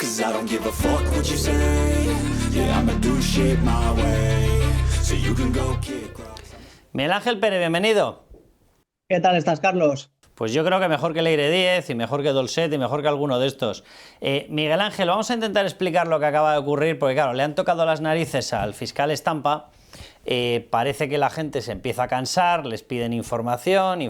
'cause I don't give a fuck what you say. Yeah, I'ma do shit my way, so you can go kick rocks. Miguel Ángel Pérez, bienvenido. ¿Qué tal estás, Carlos? Pues yo creo que mejor que Leire Díez y mejor que Dolcet y mejor que alguno de estos. Miguel Ángel, vamos a intentar explicar lo que acaba de ocurrir, porque claro, le han tocado las narices al fiscal Estampa. Parece que la gente se empieza a cansar, les piden información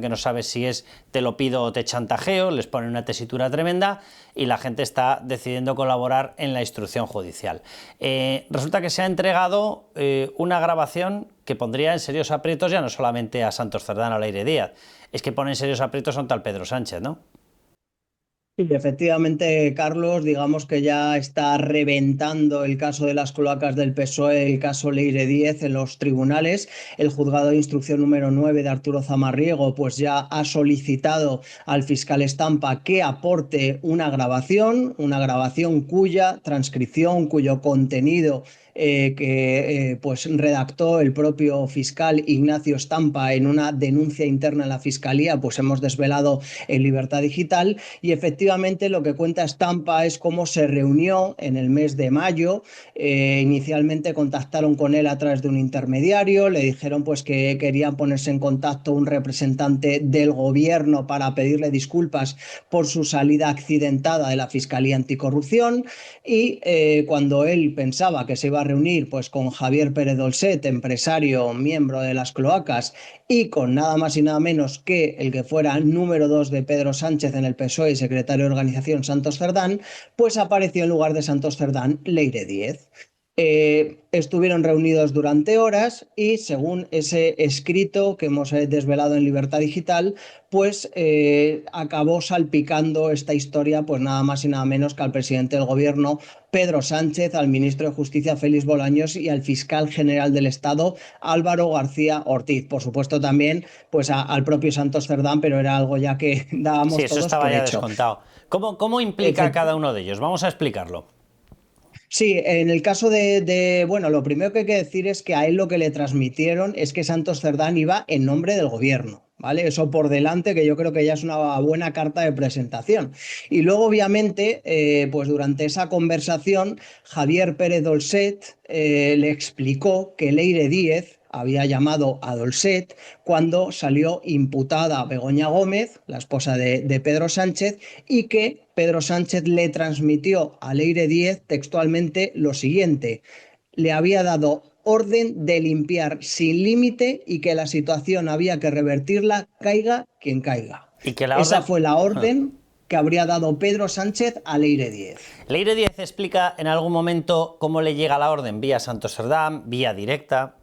que no sabes si es te lo pido o te chantajeo, les ponen una tesitura tremenda y la gente está decidiendo colaborar en la instrucción judicial. Resulta que se ha entregado una grabación que pondría en serios aprietos ya no solamente a Santos Cerdán o a Leire Díaz, es que pone en serios aprietos a un tal Pedro Sánchez, ¿no? Sí, efectivamente, Carlos, digamos que ya está reventando el caso de las cloacas del PSOE, el caso Leire Díez en los tribunales. El juzgado de instrucción número 9 de Arturo Zamarriego pues ya ha solicitado al fiscal Estampa que aporte una grabación cuya transcripción, cuyo contenido pues redactó el propio fiscal Ignacio Estampa en una denuncia interna en la Fiscalía, pues hemos desvelado en Libertad Digital. Y efectivamente lo que cuenta Estampa es cómo se reunió en el mes de mayo. Inicialmente contactaron con él a través de un intermediario, le dijeron pues que querían ponerse en contacto un representante del gobierno para pedirle disculpas por su salida accidentada de la Fiscalía Anticorrupción. Y cuando él pensaba que se iba a reunir pues con Javier Pérez Dolcet, empresario, miembro de las cloacas, y con nada más y nada menos que el que fuera número 2 de Pedro Sánchez en el PSOE y secretario de organización, Santos Cerdán, pues apareció en lugar de Santos Cerdán Leire Díez. Estuvieron reunidos durante horas y según ese escrito que hemos desvelado en Libertad Digital, pues acabó salpicando esta historia pues nada más y nada menos que al presidente del gobierno, Pedro Sánchez, al ministro de Justicia, Félix Bolaños, y al fiscal general del Estado, Álvaro García Ortiz. Por supuesto también pues al propio Santos Cerdán, pero era algo ya que dábamos Sí, eso todos estaba por ya hecho. descontado. ¿Cómo implica cada uno de ellos? Vamos a explicarlo. Sí, en el caso bueno, lo primero que hay que decir es que a él lo que le transmitieron es que Santos Cerdán iba en nombre del gobierno, ¿vale? Eso por delante, que yo creo que ya es una buena carta de presentación. Y luego, obviamente, pues durante esa conversación, Javier Pérez Dolcet le explicó que Leire Díez había llamado a Dolcet cuando salió imputada Begoña Gómez, la esposa de Pedro Sánchez, y que Pedro Sánchez le transmitió a Leire Díez textualmente lo siguiente: le había dado orden de limpiar sin límite y que la situación había que revertirla, caiga quien caiga. Y que la Esa orden... fue la orden que habría dado Pedro Sánchez a Leire Díez. Leire Díez explica en algún momento cómo le llega la orden, vía Santos Cerdán, vía directa.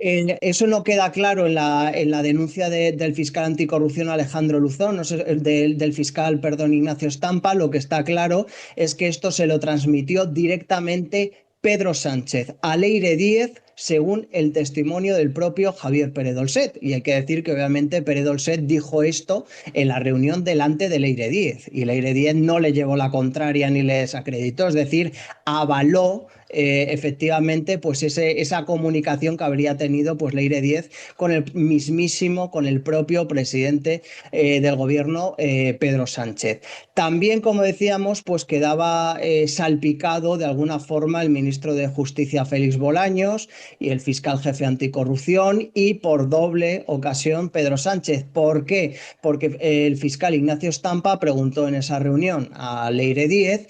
Eso no queda claro en la denuncia del fiscal anticorrupción Alejandro Luzón, no sé, del fiscal, perdón, Ignacio Estampa. Lo que está claro es que esto se lo transmitió directamente Pedro Sánchez a Leire Díez, según el testimonio del propio Javier Pérez Dolcet. Y hay que decir que obviamente Pérez Dolcet dijo esto en la reunión delante de Leire Díez, y Leire Díez no le llevó la contraria ni le desacreditó, es decir, avaló efectivamente pues esa comunicación que habría tenido pues Leire Díez con el propio presidente del gobierno, Pedro Sánchez. También, como decíamos, pues quedaba salpicado de alguna forma el ministro de Justicia, Félix Bolaños, y el fiscal jefe anticorrupción, y por doble ocasión Pedro Sánchez. ¿Por qué? Porque el fiscal Ignacio Estampa preguntó en esa reunión a Leire Díez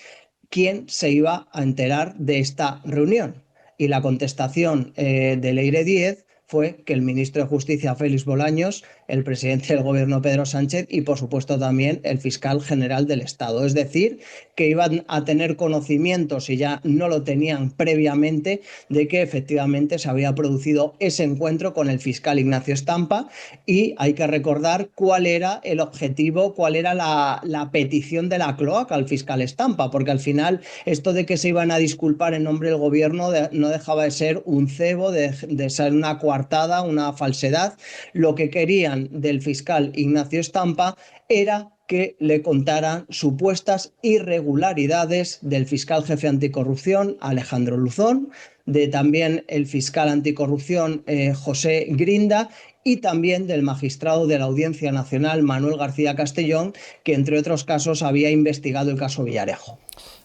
quién se iba a enterar de esta reunión. Y la contestación de Leire Díez fue que el ministro de Justicia, Félix Bolaños, el presidente del gobierno, Pedro Sánchez, y por supuesto también el fiscal general del Estado. Es decir, que iban a tener conocimiento, si ya no lo tenían previamente, de que efectivamente se había producido ese encuentro con el fiscal Ignacio Estampa. Y hay que recordar cuál era el objetivo, cuál era la petición de la cloaca al fiscal Estampa, porque al final esto de que se iban a disculpar en nombre del gobierno no dejaba de ser un cebo, de ser una coartada, una falsedad. Lo que querían del fiscal Ignacio Estampa era que le contaran supuestas irregularidades del fiscal jefe anticorrupción, Alejandro Luzón, de también el fiscal anticorrupción, José Grinda, y también del magistrado de la Audiencia Nacional, Manuel García Castellón, que entre otros casos había investigado el caso Villarejo.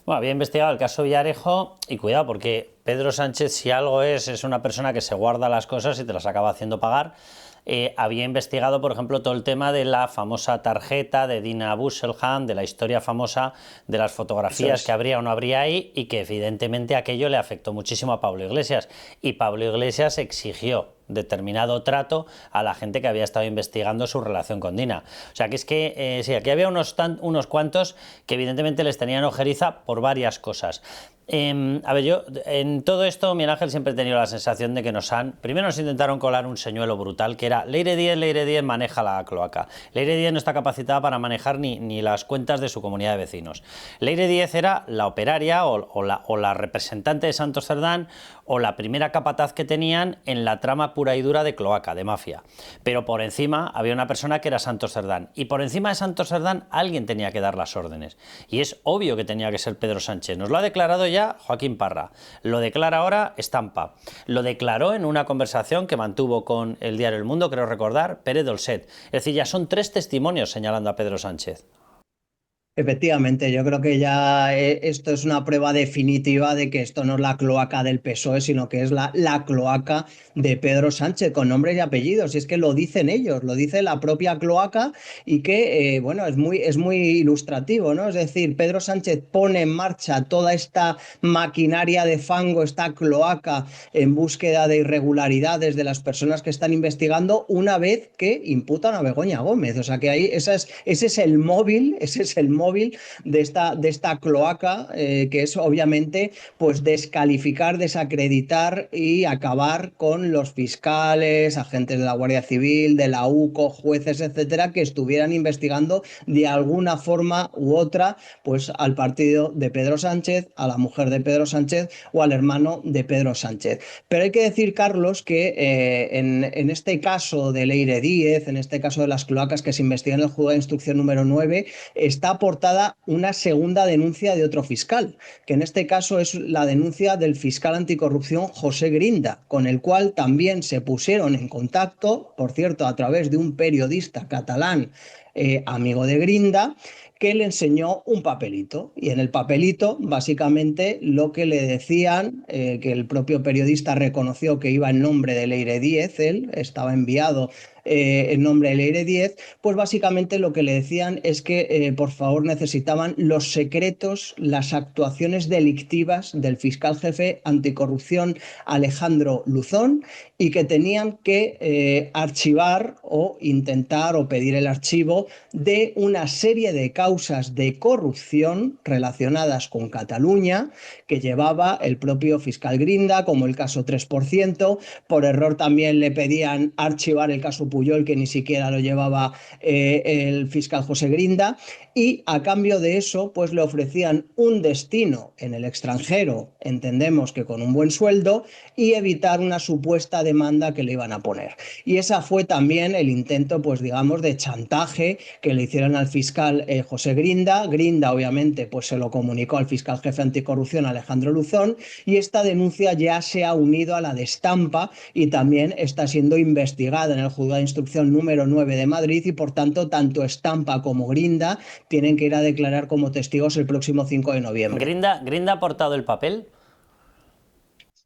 Bueno, había investigado el caso Villarejo y cuidado, porque Pedro Sánchez, si algo es una persona que se guarda las cosas y te las acaba haciendo pagar. Había investigado, por ejemplo, todo el tema de la famosa tarjeta de Dina Busselham, de la historia famosa de las fotografías que habría o no habría ahí, y que evidentemente aquello le afectó muchísimo a Pablo Iglesias. Y Pablo Iglesias exigió determinado trato a la gente que había estado investigando su relación con Dina. O sea, que es que sí, aquí había unos cuantos que evidentemente les tenían ojeriza por varias cosas. A ver, yo en todo esto, Miguel Ángel, siempre he tenido la sensación de que primero nos intentaron colar un señuelo brutal, que era Leire Díez maneja la cloaca. Leire Díez no está capacitada para manejar ni las cuentas de su comunidad de vecinos. Leire Díez era la operaria o la representante de Santos Cerdán, o la primera capataz que tenían en la trama pura y dura de cloaca, de mafia. Pero por encima había una persona que era Santos Cerdán, y por encima de Santos Cerdán alguien tenía que dar las órdenes. Y es obvio que tenía que ser Pedro Sánchez. Nos lo ha declarado ya Joaquín Parra. Lo declara ahora Estampa. Lo declaró en una conversación que mantuvo con el diario El Mundo, creo recordar, Pere Dolcet. Es decir, ya son 3 testimonios señalando a Pedro Sánchez. Efectivamente, yo creo que ya esto es una prueba definitiva de que esto no es la cloaca del PSOE, sino que es la cloaca de Pedro Sánchez, con nombres y apellidos. Y es que lo dicen ellos, lo dice la propia cloaca, y que, bueno, es muy ilustrativo, ¿no? Es decir, Pedro Sánchez pone en marcha toda esta maquinaria de fango, esta cloaca, en búsqueda de irregularidades de las personas que están investigando, una vez que imputan a Begoña Gómez. O sea que ahí ese es el móvil de esta cloaca, que es obviamente pues descalificar, desacreditar y acabar con los fiscales, agentes de la Guardia Civil, de la UCO, jueces, etcétera, que estuvieran investigando de alguna forma u otra pues al partido de Pedro Sánchez, a la mujer de Pedro Sánchez o al hermano de Pedro Sánchez. Pero hay que decir, Carlos, que en este caso de Leire Díez, en este caso de las cloacas que se investigan en el juzgado de instrucción número 9, está aportada una segunda denuncia de otro fiscal, que en este caso es la denuncia del fiscal anticorrupción José Grinda, con el cual también se pusieron en contacto, por cierto, a través de un periodista catalán, amigo de Grinda, que le enseñó un papelito, y en el papelito básicamente lo que le decían, que el propio periodista reconoció que iba en nombre de Leire Díez, él estaba enviado en nombre de Leire Díez, pues básicamente lo que le decían es que por favor necesitaban los secretos, las actuaciones delictivas del fiscal jefe anticorrupción Alejandro Luzón, y que tenían que archivar o intentar o pedir el archivo de una serie de causas de corrupción relacionadas con Cataluña que llevaba el propio fiscal Grinda, como el caso 3%. Por error también le pedían archivar el caso Puyol, que ni siquiera lo llevaba el fiscal José Grinda, y a cambio de eso pues le ofrecían un destino en el extranjero, entendemos que con un buen sueldo, y evitar una supuesta demanda que le iban a poner. Y esa fue también el intento, pues digamos, de chantaje que le hicieron al fiscal José Grinda. Grinda obviamente pues se lo comunicó al fiscal jefe anticorrupción Alejandro Luzón, y esta denuncia ya se ha unido a la de Estampa y también está siendo investigada en el juzgado de instrucción número 9 de Madrid, y por tanto tanto Estampa como Grinda tienen que ir a declarar como testigos el próximo 5 de noviembre. ¿Grinda ha aportado el papel?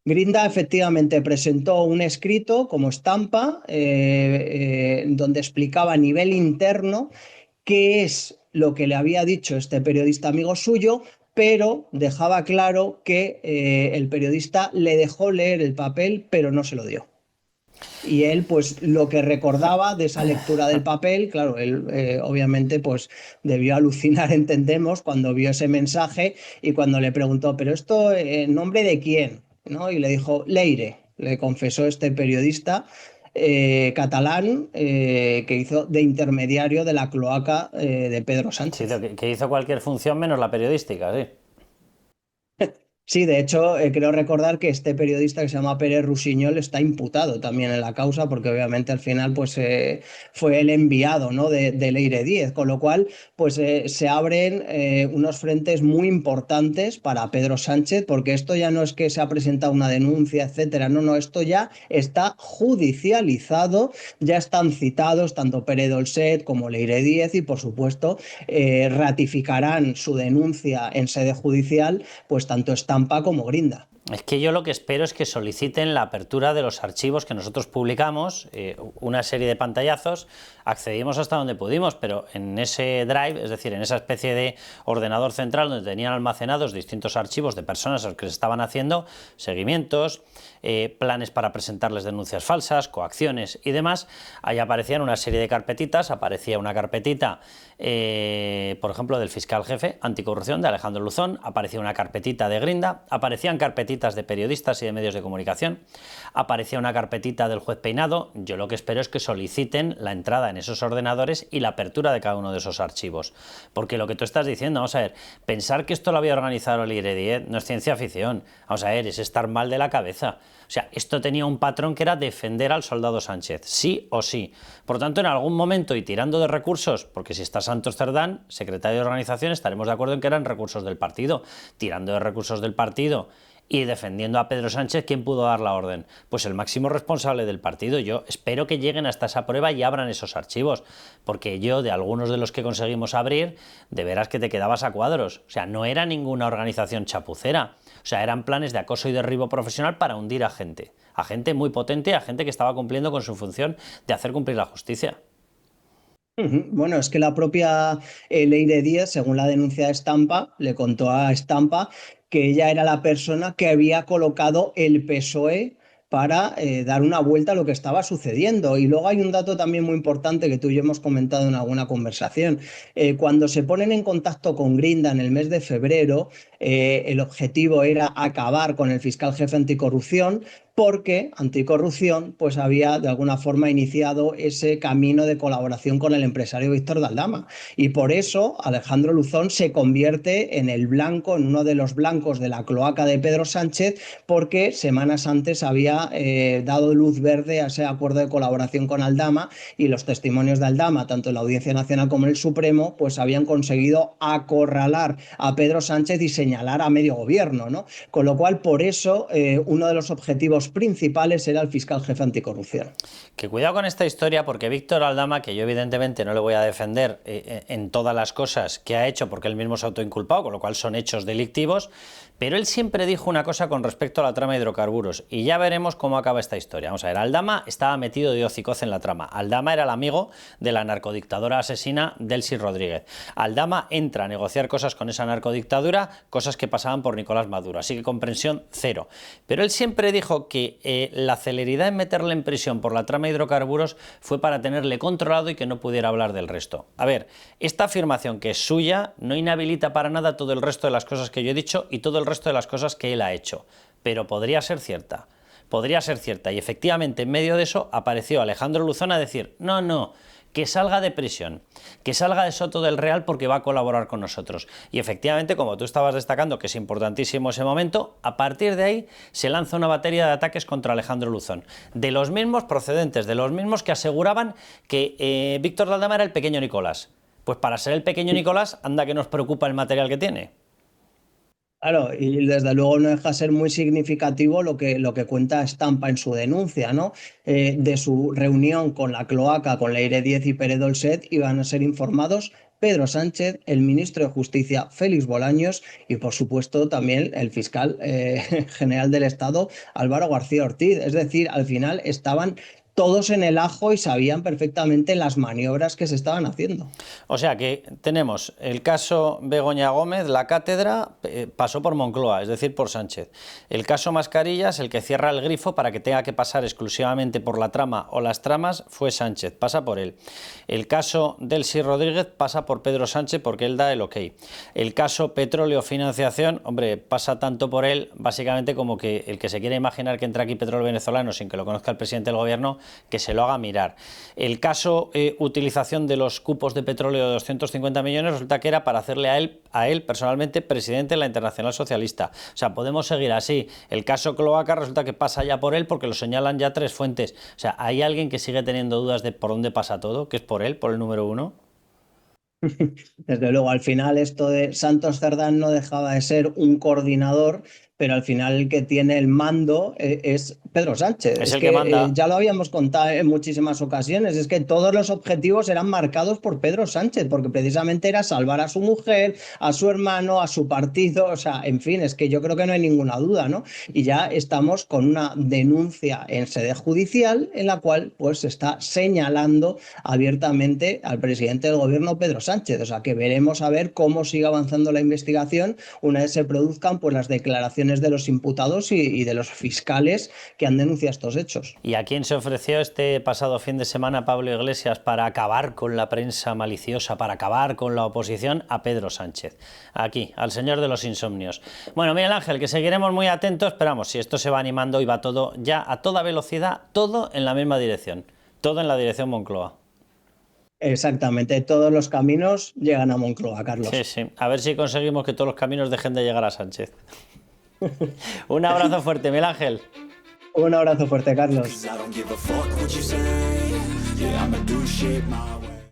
Grinda efectivamente presentó un escrito como Estampa, donde explicaba a nivel interno qué es lo que le había dicho este periodista amigo suyo, pero dejaba claro que el periodista le dejó leer el papel, pero no se lo dio. Y él, pues lo que recordaba de esa lectura del papel, claro, él obviamente pues debió alucinar, entendemos, cuando vio ese mensaje, y cuando le preguntó, ¿pero esto en nombre de quién? ¿No? Y le dijo, Leire, le confesó este periodista catalán, que hizo de intermediario de la cloaca de Pedro Sánchez. Sí, que hizo cualquier función menos la periodística, sí. Sí, de hecho, creo recordar que este periodista que se llama Pérez Rusiñol está imputado también en la causa, porque obviamente al final pues, fue el enviado, ¿no? de Leire Díez, con lo cual pues, se abren unos frentes muy importantes para Pedro Sánchez, porque esto ya no es que se ha presentado una denuncia, etcétera, no, no, esto ya está judicializado, ya están citados tanto Pere Dolcet como Leire Díez y por supuesto ratificarán su denuncia en sede judicial pues tanto Estampa como Grinda. Es que yo lo que espero es que soliciten la apertura de los archivos que nosotros publicamos, una serie de pantallazos, accedimos hasta donde pudimos, pero en ese drive, es decir, en esa especie de ordenador central donde tenían almacenados distintos archivos de personas a las que se estaban haciendo seguimientos, planes para presentarles denuncias falsas, coacciones y demás, ahí aparecían una serie de carpetitas, aparecía una carpetita, por ejemplo, del fiscal jefe anticorrupción de Alejandro Luzón, aparecía una carpetita de Grinda, aparecían carpetitas de periodistas y de medios de comunicación, aparecía una carpetita del juez Peinado. Yo lo que espero es que soliciten la entrada en esos ordenadores y la apertura de cada uno de esos archivos, porque lo que tú estás diciendo, vamos a ver, pensar que esto lo había organizado Leire Díez no es ciencia ficción, vamos a ver, es estar mal de la cabeza. O sea, esto tenía un patrón que era defender al soldado Sánchez, sí o sí. Por tanto, en algún momento, y tirando de recursos, porque si está Santos Cerdán, secretario de organización, estaremos de acuerdo en que eran recursos del partido, tirando de recursos del partido y defendiendo a Pedro Sánchez, ¿quién pudo dar la orden? Pues el máximo responsable del partido. Yo espero que lleguen hasta esa prueba y abran esos archivos, porque yo, de algunos de los que conseguimos abrir, de veras que te quedabas a cuadros. O sea, no era ninguna organización chapucera. O sea, eran planes de acoso y derribo profesional para hundir a gente muy potente, a gente que estaba cumpliendo con su función de hacer cumplir la justicia. Bueno, es que la propia Leire Díez, según la denuncia de Estampa, le contó a Estampa que ella era la persona que había colocado el PSOE para dar una vuelta a lo que estaba sucediendo. Y luego hay un dato también muy importante que tú y yo hemos comentado en alguna conversación. Cuando se ponen en contacto con Grinda en el mes de febrero, el objetivo era acabar con el fiscal jefe anticorrupción, porque Anticorrupción pues había de alguna forma iniciado ese camino de colaboración con el empresario Víctor de Aldama. Y por eso Alejandro Luzón se convierte en el blanco, en uno de los blancos de la cloaca de Pedro Sánchez, porque semanas antes había dado luz verde a ese acuerdo de colaboración con Aldama, y los testimonios de Aldama, tanto en la Audiencia Nacional como en el Supremo, pues habían conseguido acorralar a Pedro Sánchez y señalar a medio gobierno, ¿no? Con lo cual, por eso, uno de los objetivos principales era el fiscal jefe anticorrupción. Que cuidado con esta historia, porque Víctor Aldama, que yo evidentemente no le voy a defender en todas las cosas que ha hecho, porque él mismo se ha autoinculpado, con lo cual son hechos delictivos, pero él siempre dijo una cosa con respecto a la trama de hidrocarburos, y ya veremos cómo acaba esta historia. Vamos a ver, Aldama estaba metido de hocicoz en la trama. Aldama era el amigo de la narcodictadora asesina Delcy Rodríguez. Aldama entra a negociar cosas con esa narcodictadura, cosas que pasaban por Nicolás Maduro, así que comprensión cero. Pero él siempre dijo que la celeridad en meterle en prisión por la trama de hidrocarburos fue para tenerle controlado y que no pudiera hablar del resto. A ver, esta afirmación, que es suya, no inhabilita para nada todo el resto de las cosas que yo he dicho y todo el resto de las cosas que él ha hecho, pero podría ser cierta, y efectivamente en medio de eso apareció Alejandro Luzón a decir, no, que salga de prisión, que salga de Soto del Real porque va a colaborar con nosotros. Y efectivamente, como tú estabas destacando, que es importantísimo ese momento, a partir de ahí se lanza una batería de ataques contra Alejandro Luzón, de los mismos procedentes, de los mismos que aseguraban que Víctor de Aldama era el pequeño Nicolás. Pues para ser el pequeño Nicolás, anda que nos preocupa el material que tiene. Claro, y desde luego no deja de ser muy significativo lo que cuenta Estampa en su denuncia, ¿no? De su reunión con la cloaca, con Leire Díez y Pere Dolcet, iban a ser informados Pedro Sánchez, el ministro de Justicia Félix Bolaños y, por supuesto, también el fiscal general del Estado Álvaro García Ortiz. Es decir, al final estaban todos en el ajo y sabían perfectamente las maniobras que se estaban haciendo. O sea que tenemos el caso Begoña Gómez, la cátedra pasó por Moncloa, es decir, por Sánchez. El caso Mascarillas, el que cierra el grifo para que tenga que pasar exclusivamente por la trama o las tramas, fue Sánchez, pasa por él. El caso Delcy Rodríguez pasa por Pedro Sánchez porque él da el ok. El caso Petróleo Financiación, hombre, pasa tanto por él, básicamente como que el que se quiera imaginar que entra aquí petróleo venezolano sin que lo conozca el presidente del gobierno, que se lo haga mirar. El caso utilización de los cupos de petróleo de 250 millones resulta que era para hacerle a él personalmente presidente de la Internacional Socialista. O sea, podemos seguir así. El caso Cloaca resulta que pasa ya por él porque lo señalan ya 3 fuentes. O sea, ¿hay alguien que sigue teniendo dudas de por dónde pasa todo? ¿Que es por él, por el número 1? Desde luego, al final esto de Santos Cerdán no dejaba de ser un coordinador, pero al final el que tiene el mando es Pedro Sánchez. Es el que manda. Ya lo habíamos contado en muchísimas ocasiones, es que todos los objetivos eran marcados por Pedro Sánchez, porque precisamente era salvar a su mujer, a su hermano, a su partido, o sea, en fin, es que yo creo que no hay ninguna duda, ¿no? Y ya estamos con una denuncia en sede judicial en la cual pues se está señalando abiertamente al presidente del gobierno, Pedro Sánchez, o sea, que veremos a ver cómo sigue avanzando la investigación una vez se produzcan pues las declaraciones de los imputados y de los fiscales que han denunciado estos hechos. ¿Y a quién se ofreció este pasado fin de semana Pablo Iglesias para acabar con la prensa maliciosa, para acabar con la oposición? A Pedro Sánchez. Aquí, al señor de los insomnios. Bueno, Miguel Ángel, que seguiremos muy atentos, pero vamos, si esto se va animando y va todo ya a toda velocidad, todo en la misma dirección, todo en la dirección Moncloa. Exactamente, todos los caminos llegan a Moncloa, Carlos. Sí, sí. A ver si conseguimos que todos los caminos dejen de llegar a Sánchez. Un abrazo fuerte, Miguel Ángel. Un abrazo fuerte, Carlos. I don't give a fuck what you say. Yeah, I'ma do shit my way.